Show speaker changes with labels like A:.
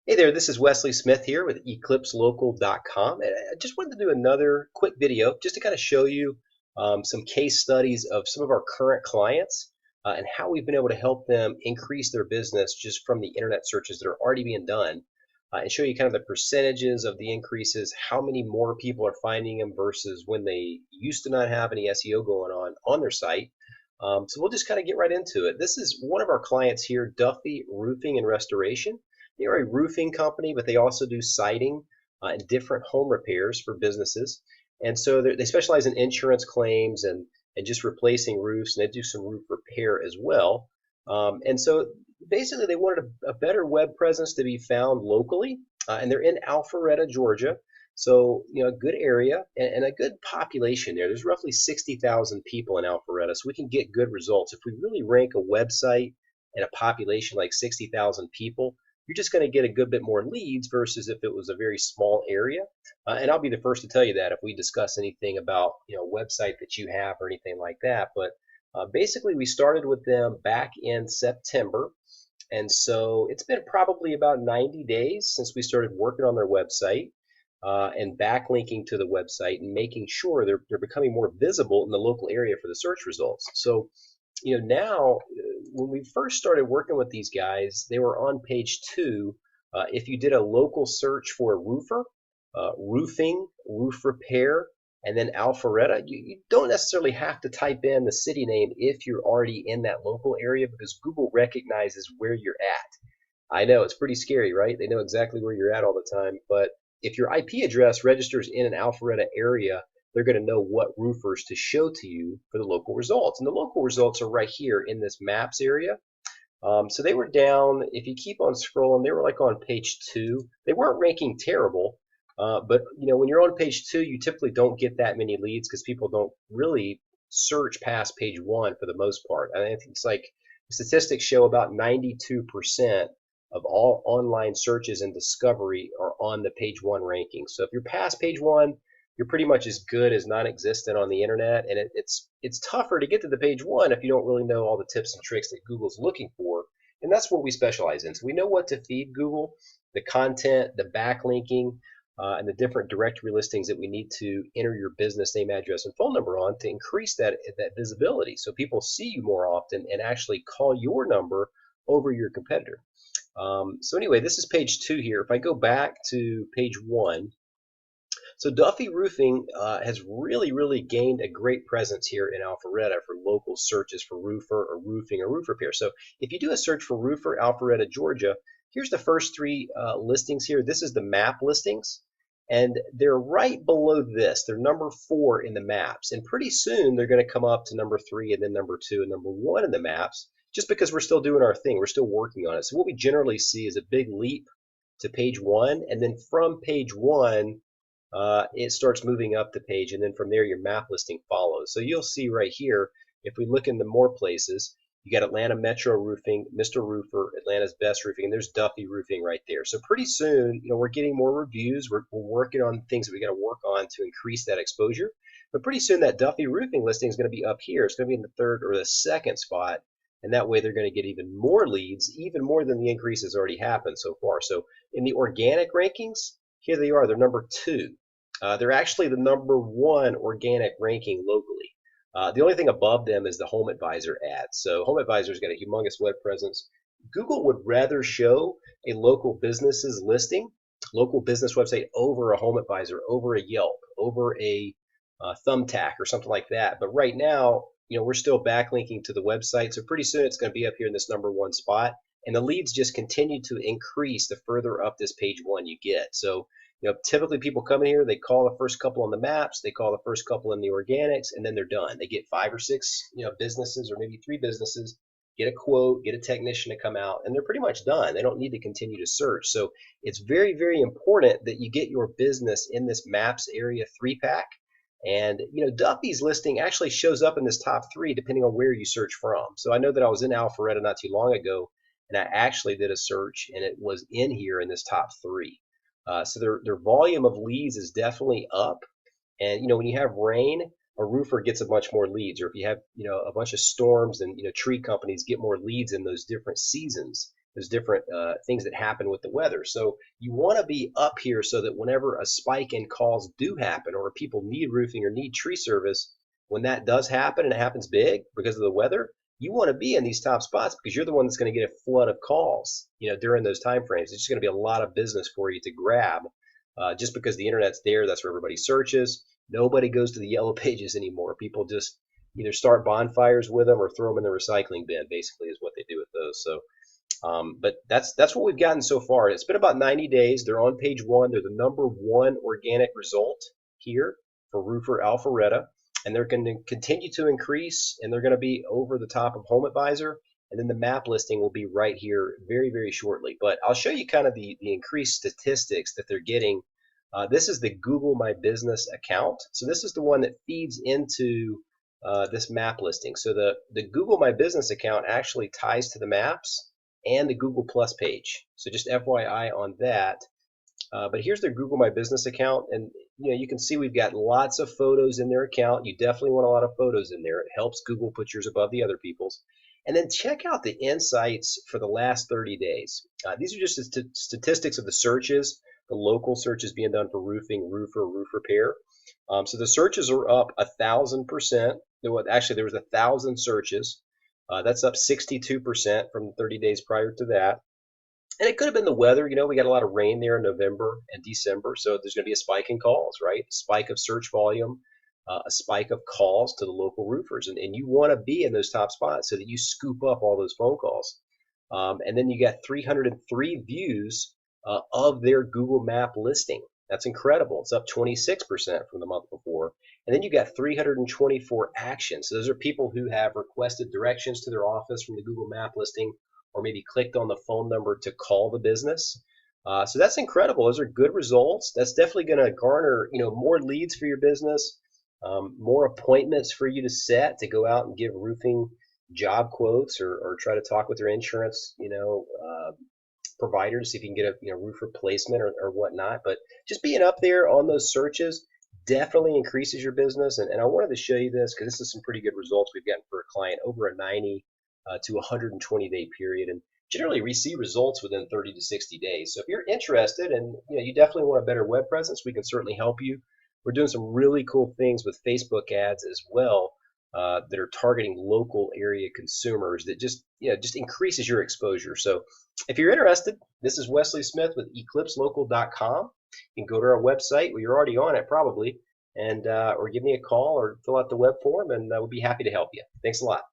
A: Hey there, this is Wesley Smith here with EclipseLocal.com, and I just wanted to do another quick video just to kind of show you some case studies of some of our current clients and how we've been able to help them increase their business just from the internet searches that are already being done, and show you kind of the percentages of the increases, how many more people are finding them versus when they used to not have any SEO going on their site. So we'll just kind of get right into it. This is one of our clients here, Duffy Roofing and Restoration. They are a roofing company, but they also do siding and different home repairs for businesses. And so they specialize in insurance claims and just replacing roofs, and they do some roof repair as well. And so basically, they wanted a better web presence to be found locally, and they're in Alpharetta, Georgia. So, a good area and a good population there. There's roughly 60,000 people in Alpharetta, so we can get good results. If we really rank a website and a population like 60,000 people, you're just going to get a good bit more leads versus if it was a very small area. And I'll be the first to tell you that if we discuss anything about, a website that you have or anything like that. But basically, we started with them back in September. And so it's been probably about 90 days since we started working on their website and backlinking to the website and making sure they're becoming more visible in the local area for the search results. So, now when we first started working with these guys, they were on page 2. If you did a local search for a roofer, roofing, roof repair, and then Alpharetta, you don't necessarily have to type in the city name if you're already in that local area because Google recognizes where you're at. I know it's pretty scary, right? They know exactly where you're at all the time, but if your IP address registers in an Alpharetta area, they're going to know what roofers to show to you for the local results. And the local results are right here in this maps area. So they were down, if you keep on scrolling, they were like on page 2. They weren't ranking terrible, but when you're on page 2, you typically don't get that many leads because people don't really search past page 1 for the most part. I think it's like statistics show about 92% of all online searches and discovery are on the page 1 ranking. So if you're past page 1, you're pretty much as good as non-existent on the internet, and it's tougher to get to the page 1 if you don't really know all the tips and tricks that Google's looking for, and that's what we specialize in. So we know what to feed Google, the content, the backlinking, and the different directory listings that we need to enter your business name, address, and phone number on to increase that visibility, so people see you more often and actually call your number over your competitor. So anyway, this is page 2 here. If I go back to page 1. So Duffy Roofing has really gained a great presence here in Alpharetta for local searches for roofer or roofing or roof repair. So if you do a search for roofer, Alpharetta, Georgia, here's the first 3 listings here. This is the map listings, and they're right below this. They're number 4 in the maps, and pretty soon they're going to come up to number 3 and then number 2 and number 1 in the maps, just because we're still doing our thing. We're still working on it. So what we generally see is a big leap to page 1, and then from page 1, it starts moving up the page, and then from there your map listing follows. So you'll see right here, if we look into more places, you got Atlanta Metro Roofing, Mr. Roofer, Atlanta's Best Roofing, and there's Duffy Roofing right there. So pretty soon, we're getting more reviews. We're working on things that we got to work on to increase that exposure. But pretty soon that Duffy Roofing listing is going to be up here. It's going to be in the 3rd or the 2nd spot, and that way they're going to get even more leads, even more than the increase has already happened so far. So in the organic rankings, here they are. They're number 2. They're actually the number 1 organic ranking locally. The only thing above them is the Home Advisor ads. So Home Advisor's got a humongous web presence. Google would rather show a local business's listing, local business website, over a Home Advisor, over a Yelp, over a Thumbtack or something like that. But right now, we're still backlinking to the website. So pretty soon it's going to be up here in this number 1 spot. And the leads just continue to increase the further up this page 1 you get. So typically people come in here, they call the first couple on the maps, they call the first couple in the organics, and then they're done. They get 5 or 6, businesses, or maybe 3 businesses, get a quote, get a technician to come out, and they're pretty much done. They don't need to continue to search. So it's very important that you get your business in this maps area 3-pack. And Duffy's listing actually shows up in this top 3 depending on where you search from. So I know that I was in Alpharetta not too long ago, and I actually did a search, and it was in here in this top 3. So their volume of leads is definitely up. And when you have rain, a roofer gets a bunch more leads. Or if you have a bunch of storms, and tree companies get more leads in those different seasons. there's different things that happen with the weather. So you want to be up here so that whenever a spike in calls do happen, or people need roofing or need tree service, when that does happen and it happens big because of the weather, you want to be in these top spots because you're the one that's going to get a flood of calls, during those time frames. It's just going to be a lot of business for you to grab, just because the internet's there. That's where everybody searches. Nobody goes to the yellow pages anymore. People just either start bonfires with them or throw them in the recycling bin. Basically, is what they do with those. So, but that's what we've gotten so far. It's been about 90 days. They're on page 1. They're the #1 organic result here for Roofer Alpharetta, and they're going to continue to increase, and they're going to be over the top of Home Advisor, and then the map listing will be right here very, very shortly. But I'll show you kind of the increased statistics that they're getting. This is the Google My Business account. So this is the one that feeds into this map listing. So the Google My Business account actually ties to the maps and the Google Plus page. So just FYI on that. But here's their Google My Business account, and you can see we've got lots of photos in their account. You definitely want a lot of photos in there. It helps Google put yours above the other people's. And then check out the insights for the last 30 days. These are just the statistics of the searches, the local searches being done for roofing, roofer, roof repair. So the searches are up 1,000%. Actually, there was 1,000 searches. That's up 62% from the 30 days prior to that. And it could have been the weather. We got a lot of rain there in November and December, so there's going to be a spike in calls, right? Spike of search volume, a spike of calls to the local roofers. And you want to be in those top spots so that you scoop up all those phone calls. And then you got 303 views of their Google Map listing. That's incredible. It's up 26% from the month before. And then you got 324 actions. So those are people who have requested directions to their office from the Google Map listing, or maybe clicked on the phone number to call the business. So that's incredible. Those are good results. That's definitely going to garner, more leads for your business, more appointments for you to set to go out and give roofing job quotes, or try to talk with your insurance, provider to see if you can get a roof replacement or whatnot. But just being up there on those searches definitely increases your business. And I wanted to show you this because this is some pretty good results we've gotten for a client over a 90 to 120 day period, and generally we see results within 30 to 60 days. So if you're interested and you definitely want a better web presence, we can certainly help you. We're doing some really cool things with Facebook ads as well, that are targeting local area consumers that just increases your exposure. So if you're interested, this is Wesley Smith with EclipseLocal.com. You can go to our website. Well, you're already on it probably, and or give me a call or fill out the web form, and we'll be happy to help you. Thanks a lot.